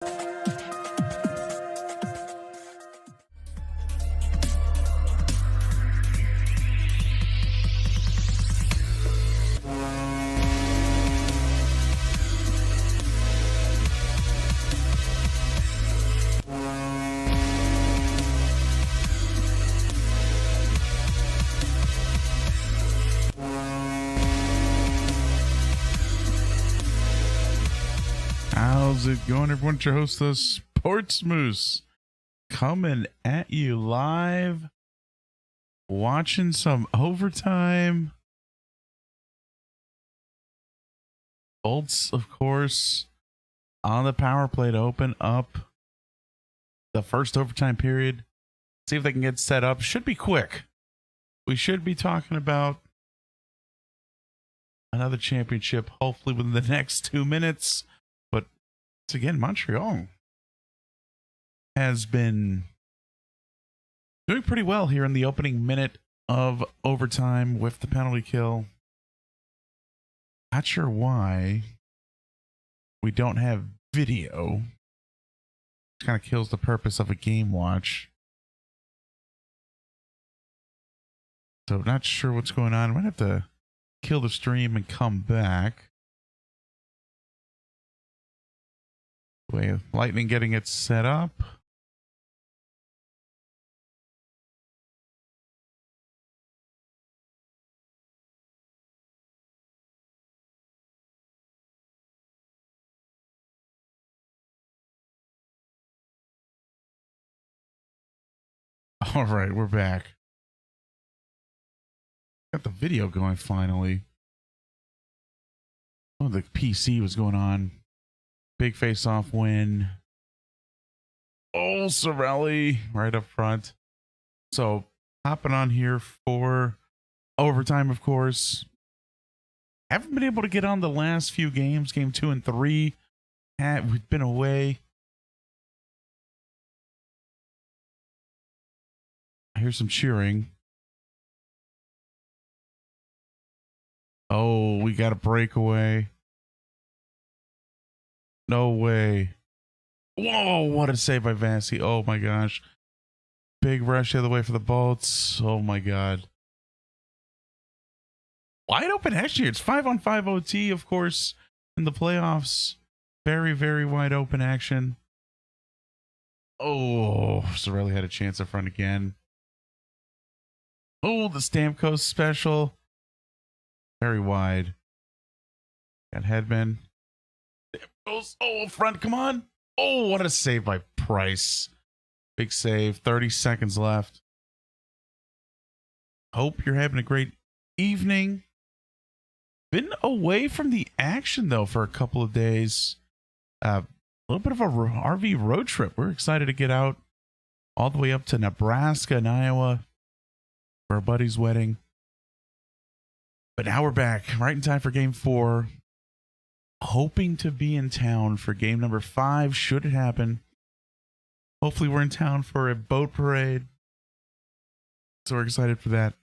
How's it going, everyone? It's your host, the Sports Moose, coming at you live, watching some overtime. Bolts, of course, on the power play to open up the first overtime period. See if they can get set up. Should be quick. We should be talking about another championship, hopefully within the next 2 minutes. But again, Montreal has been doing pretty well here in the opening minute of overtime with the penalty kill. Not sure why we don't have video. It kind of kills the purpose of a game watch. So not sure what's going on. I might have to kill the stream and come back. Way Lightning getting it set up. All right, we're back. Got the video going finally. Oh, the PC was going on. Big face-off win. Oh, Sorelli right up front. So, hopping on here for overtime, of course. Haven't been able to get on the last few games, game 2 and 3. We've been away. I hear some cheering. Oh, we got a breakaway. No way. Whoa, what a save by Vasi. Oh my gosh. Big rush the other way for the Bolts. Oh my god. Wide open action here. It's 5-on-5 OT, of course, in the playoffs. Very, very wide open action. Oh, Sorelli had a chance up front again. Oh, the Stamkos special. Very wide. Got Hedman. Goes, oh, front, come on. Oh, what a save by Price. Big save, 30 seconds left. Hope you're having a great evening. Been away from the action, though, for a couple of days. A little bit of a RV road trip. We're excited to get out all the way up to Nebraska and Iowa for our buddy's wedding. But now we're back right in time for game 4. Hoping to be in town for game number 5, should it happen. Hopefully we're in town for a boat parade. So we're excited for that.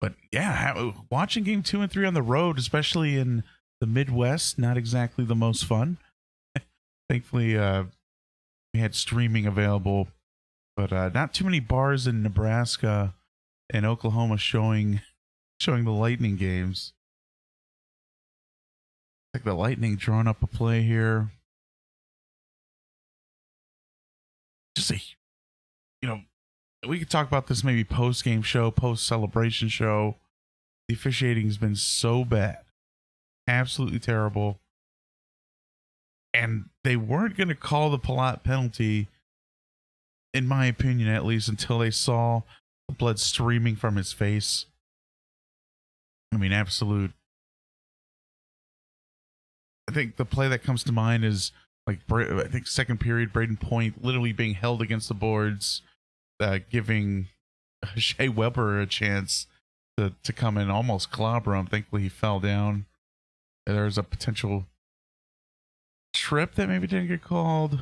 But yeah, watching game 2 and 3 on the road, especially in the Midwest, not exactly the most fun. Thankfully, we had streaming available. But not too many bars in Nebraska and Oklahoma showing the Lightning games. Like the Lightning drawing up a play here. Just we could talk about this maybe post-game show, post-celebration show. The officiating has been so bad. Absolutely terrible. And they weren't going to call the Palat penalty, in my opinion at least, until they saw the blood streaming from his face. I mean, absolute. I think the play that comes to mind is like, I think second period, Braden Point literally being held against the boards, giving Shea Weber a chance to come in, almost clobber him. Thankfully, he fell down. There's a potential trip that maybe didn't get called.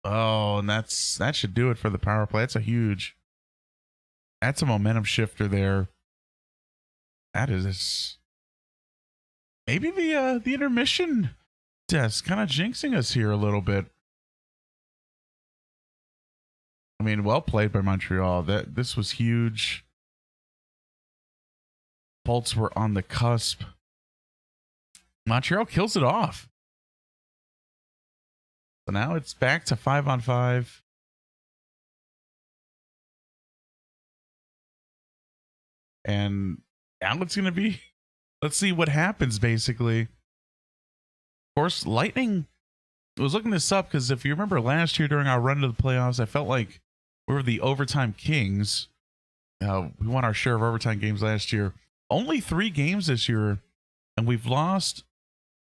Oh, and that should do it for the power play. That's a momentum shifter there. That is maybe the intermission Yeah, it's kind of jinxing us here a little bit. I mean, well played by Montreal. This was huge. Bolts were on the cusp. Montreal kills it off. So now it's back to 5-on-5. And now it's going to be, let's see what happens, basically. Of course, Lightning was looking this up because if you remember last year during our run to the playoffs, I felt like we were the overtime kings. We won our share of overtime games last year. Only 3 games this year, and we've lost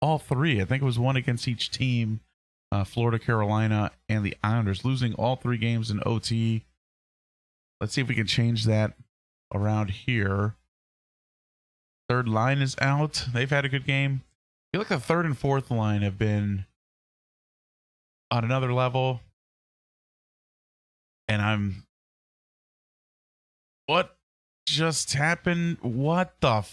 all 3. I think it was 1 against each team. Florida, Carolina, and the Islanders, losing all 3 games in OT. Let's see if we can change that around here. Third line is out. They've had a good game. I feel like the third and fourth line have been on another level. And what just happened? What the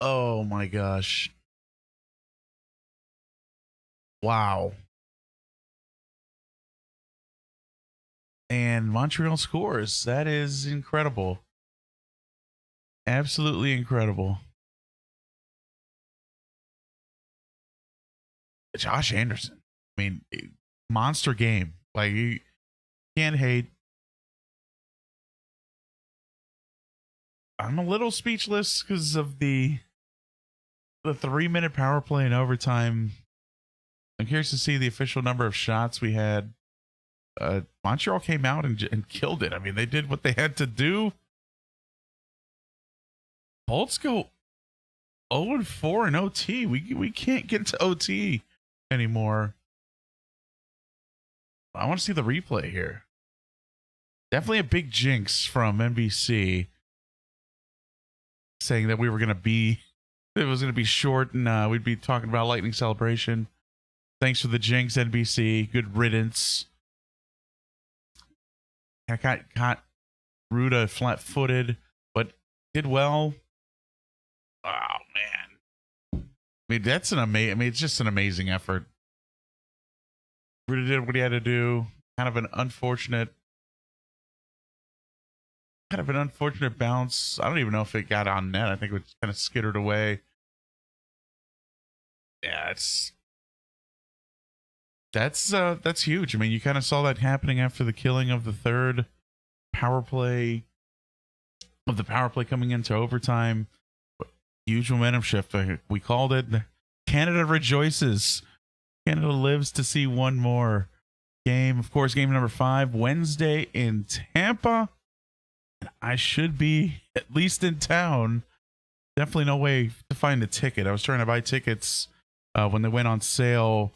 oh my gosh. Wow. And Montreal scores. That is incredible. Absolutely incredible. Josh Anderson. I mean, monster game. Like, you can't hate. I'm a little speechless because of the 3-minute power play in overtime. I'm curious to see the official number of shots we had. Montreal came out and killed it. I mean, they did what they had to do. Bolts go 0-4 in OT. We can't get to OT anymore. I want to see the replay here. Definitely a big jinx from NBC, saying that it was going to be short and we'd be talking about Lightning celebration. Thanks for the jinx, NBC. Good riddance. I got Ruda flat-footed, but did well. Oh man! I mean, that's an amazing. I mean, it's just an amazing effort. Ruda did what he had to do. Kind of an unfortunate bounce. I don't even know if it got on net. I think it was kind of skittered away. Yeah, that's huge. I mean, you kind of saw that happening after the killing of the third power play, coming into overtime. Huge momentum shift. We called it. Canada rejoices. Canada lives to see one more game. Of course, game number 5, Wednesday in Tampa. And I should be at least in town. Definitely no way to find a ticket. I was trying to buy tickets when they went on sale,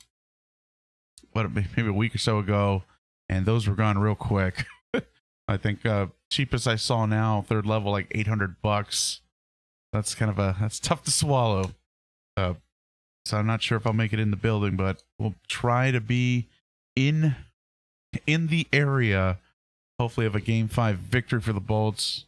maybe a week or so ago, and those were gone real quick. I think cheapest I saw now, third level, like $800. That's that's tough to swallow. So I'm not sure if I'll make it in the building, but we'll try to be in the area. Hopefully have a game 5 victory for the Bolts.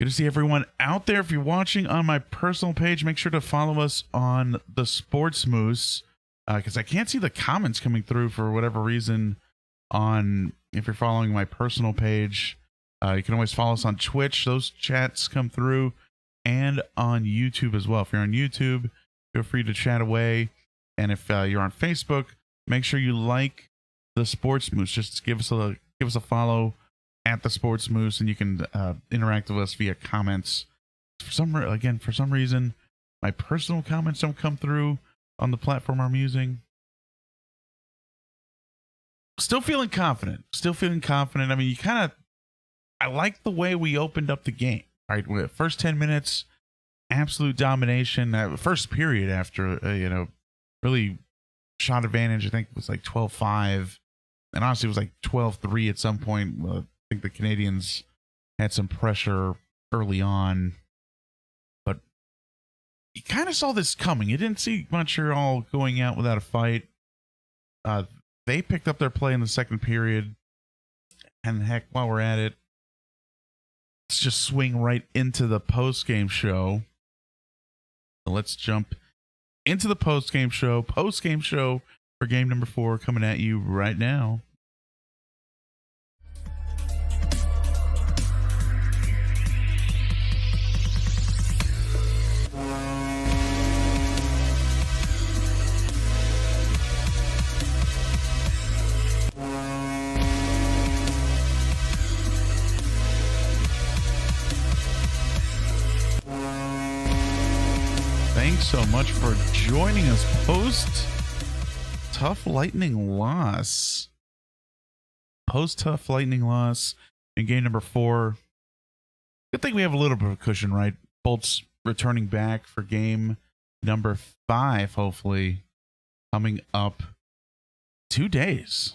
Good to see everyone out there. If you're watching on my personal page, make sure to follow us on the Sports Moose, because I can't see the comments coming through for whatever reason. If you're following my personal page, you can always follow us on Twitch. Those chats come through, and on YouTube as well. If you're on YouTube, feel free to chat away. And if you're on Facebook, make sure you like the Sports Moose. Just give us a follow at the Sports Moose, and you can interact with us via comments. For some reason, my personal comments don't come through on the platform I'm using. Still feeling confident. I mean, I like the way we opened up the game. All right, first 10 minutes, absolute domination. First period after, really shot advantage. I think it was like 12-5. And honestly, it was like 12-3 at some point. I think the Canadians had some pressure early on. But you kind of saw this coming. You didn't see Montreal going out without a fight. They picked up their play in the second period. And heck, while we're at it, let's just swing right into the post-game show. So let's jump into the post-game show. Post-game show for game number 4 coming at you right now. Thanks so much for joining us post tough Lightning loss. Post tough Lightning loss in game number 4. Good thing we have a little bit of a cushion, right? Bolts returning back for game number 5, hopefully, coming up 2 days.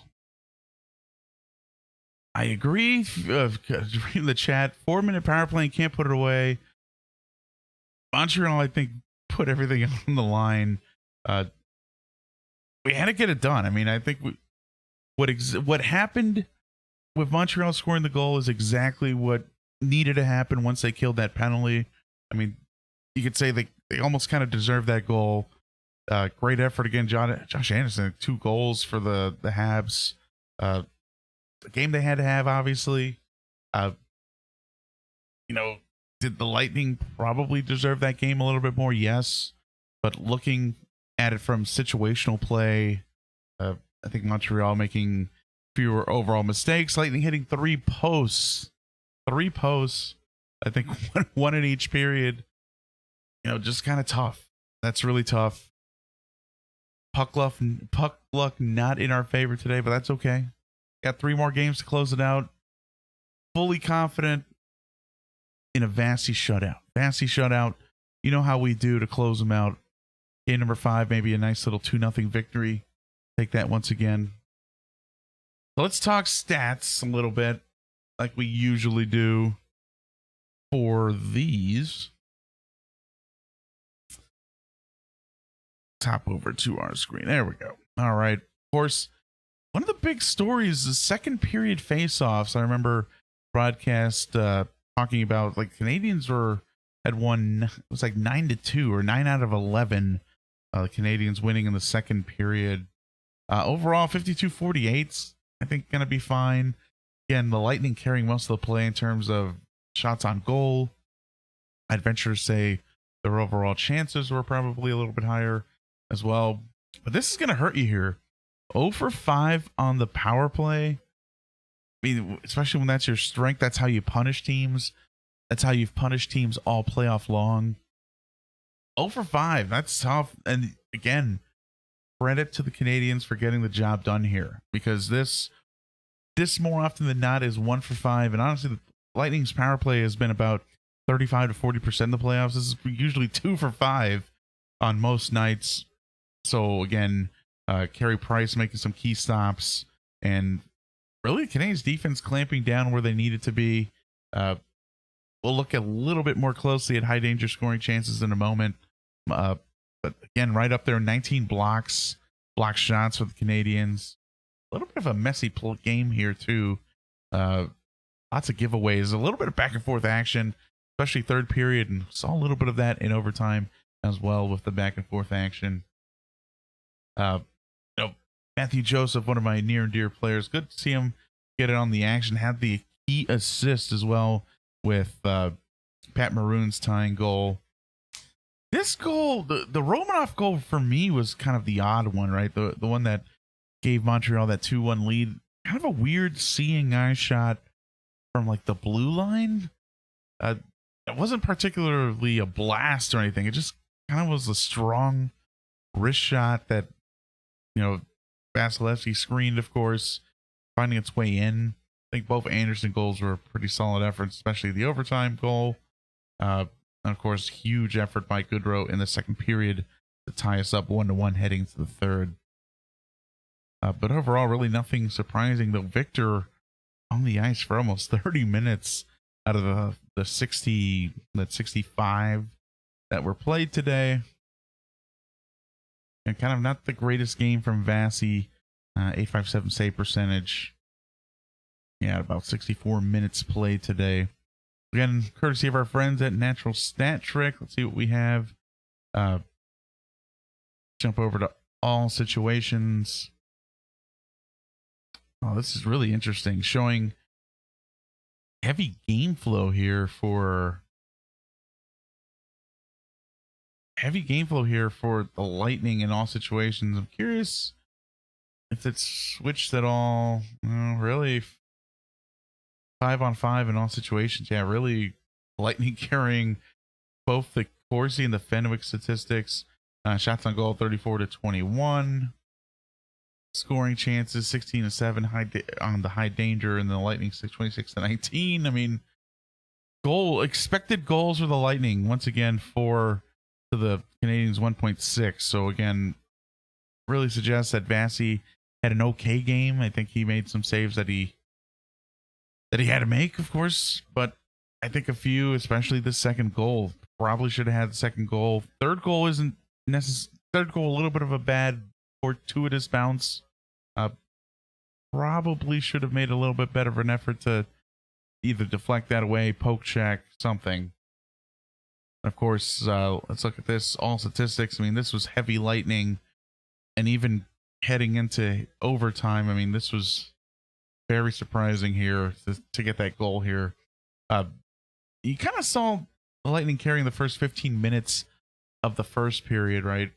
I agree. In the chat, 4-minute power play, can't put it away. Montreal, I think, put everything on the line. We had to get it done. I mean, I think what happened with Montreal scoring the goal is exactly what needed to happen once they killed that penalty. I mean, you could say they almost kind of deserved that goal. Great effort again, Josh Anderson, 2 goals for the Habs. The game they had to have, obviously. Did the Lightning probably deserve that game a little bit more? Yes. But looking at it from situational play, I think Montreal making fewer overall mistakes. Lightning hitting 3 posts. 3 posts. I think one in each period. Just kind of tough. That's really tough. Puck luck not in our favor today, but that's okay. Got 3 more games to close it out. Fully confident in a Vasi shutout. Vasi shutout. You know how we do to close them out. Game number 5, maybe a nice little 2-0 victory. Take that once again. So let's talk stats a little bit, like we usually do for these. Top over to our screen. There we go. All right. Of course, one of the big stories is second period face-offs. I remember broadcast talking about, like, Canadians had won, it was like 9-2 or 9 out of 11. The Canadians winning in the second period. Overall, 52-48. I think going to be fine. Again, the Lightning carrying most of the play in terms of shots on goal. I'd venture to say their overall chances were probably a little bit higher as well. But this is going to hurt you here. 0 for 5 on the power play. I mean, especially when that's your strength, that's how you punish teams. That's how you've punished teams all playoff long. 0 for 5, that's tough. And again, credit to the Canadians for getting the job done here, because this more often than not is 1 for 5. And honestly, the Lightning's power play has been about 35 to 40% in the playoffs. This is usually 2 for 5 on most nights. So again, Carey Price making some key stops, and really Canadians defense clamping down where they needed to be. We'll look a little bit more closely at high danger scoring chances in a moment. But again, right up there, 19 block shots for the Canadians. A little bit of a messy game here too. Lots of giveaways, a little bit of back and forth action, especially third period, and saw a little bit of that in overtime as well with the back and forth action. Matthew Joseph, one of my near and dear players, good to see him get it on the action. Had the key assist as well with Pat Maroon's tying goal. This goal, the Romanoff goal for me was kind of the odd one, right? The one that gave Montreal that 2-1 lead. Kind of a weird seeing eye shot from like the blue line. It wasn't particularly a blast or anything. It just kind of was a strong wrist shot that, Vasilevsky screened, of course, finding its way in. I think both Anderson goals were pretty solid efforts, especially the overtime goal. And of course, huge effort by Goodrow in the second period to tie us up 1-1 heading to the third. But overall, really nothing surprising, though. Victor on the ice for almost 30 minutes out of the 65 that were played today. And kind of not the greatest game from Vasi. 857 save percentage. Yeah, about 64 minutes played today. Again, courtesy of our friends at Natural Stat Trick. Let's see what we have. Uh, jump over to all situations. Oh, this is really interesting. Showing heavy game flow here for the Lightning in all situations. I'm curious if it's switched at all. Really, 5-on-5 in all situations. Yeah, really, Lightning carrying both the Corsi and the Fenwick statistics. Shots on goal 34-21. Scoring chances 16-7 on the high danger, and the Lightning 26-19. I mean, expected goals for the Lightning once again to the Canadians 1.6. So again, really suggests that Vasi had an okay game. I think he made some saves that he had to make, of course, but I think a few, especially the second goal, probably should have had the second goal. Third goal isn't necessary. Third goal, a little bit of a bad fortuitous bounce. Probably should have made a little bit better of an effort to either deflect that away, poke check, something. Of course, let's look at this. All statistics. I mean, this was heavy Lightning, and even heading into overtime, I mean, this was very surprising here to get that goal here. You kind of saw the Lightning carrying the first 15 minutes of the first period, right?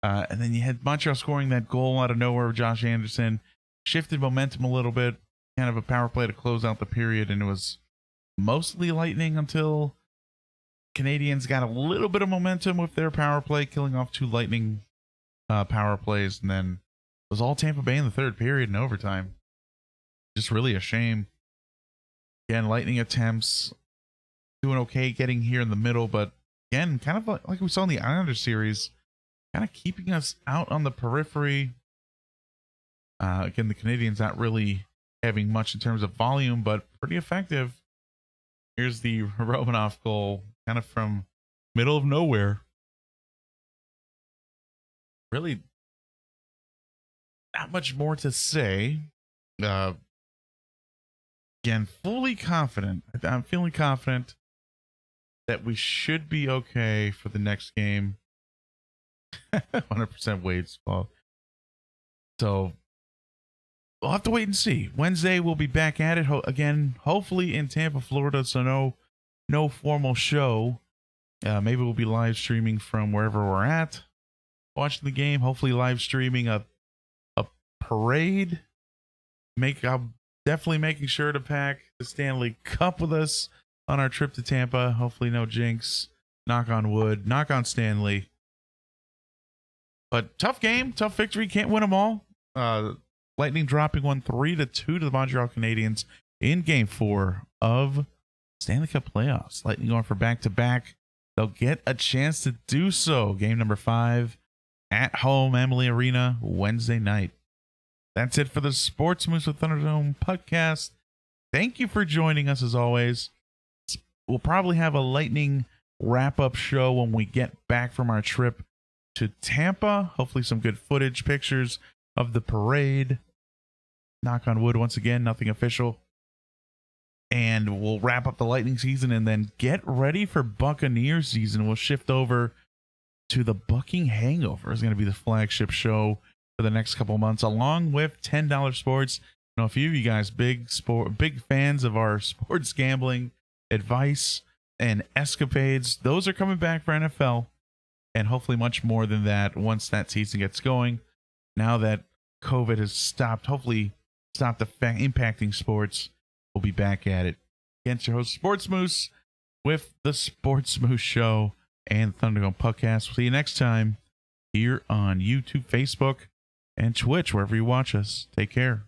And then you had Montreal scoring that goal out of nowhere with Josh Anderson, shifted momentum a little bit, kind of a power play to close out the period, and it was mostly Lightning until Canadians got a little bit of momentum with their power play, killing off 2 Lightning power plays, and then it was all Tampa Bay in the third period and overtime. Just really a shame. Again, Lightning attempts doing okay getting here in the middle, but again, kind of like we saw in the Islanders series, kind of keeping us out on the periphery. Again, the Canadians not really having much in terms of volume, but pretty effective. Here's the Romanov goal, kind of from middle of nowhere. Really not much more to say. Again, fully confident. I'm feeling confident that we should be okay for the next game. 100% Wade's fault. So we'll have to wait and see. Wednesday we'll be back at it again, hopefully in Tampa, Florida. So no formal show. Maybe we'll be live streaming from wherever we're at, watching the game. Hopefully live streaming a parade. I'm definitely making sure to pack the Stanley Cup with us on our trip to Tampa. Hopefully no jinx. Knock on wood. Knock on Stanley. But tough game, tough victory. Can't win them all. Lightning dropping 3-2 to the Montreal Canadiens in Game 4 of Stanley Cup playoffs. Lightning going for back-to-back. They'll get a chance to do so. Game number 5 at home, Amalie Arena, Wednesday night. That's it for the Sports Moose with Thunderdome podcast. Thank you for joining us as always. We'll probably have a Lightning wrap-up show when we get back from our trip to Tampa. Hopefully some good footage, pictures of the parade. Knock on wood once again, nothing official. And we'll wrap up the Lightning season and then get ready for Buccaneer season. We'll shift over to the Bucking Hangover. It's going to be the flagship show for the next couple months, along with $10 Sports. I know a few of you guys big fans of our sports gambling advice and escapades. Those are coming back for NFL, and hopefully much more than that once that season gets going. Now that COVID has impacting sports, we'll be back at it. Against your host, Sports Moose, with the Sports Moose Show and Thunderdome Podcast. We'll see you next time here on YouTube, Facebook, and Twitch, wherever you watch us. Take care.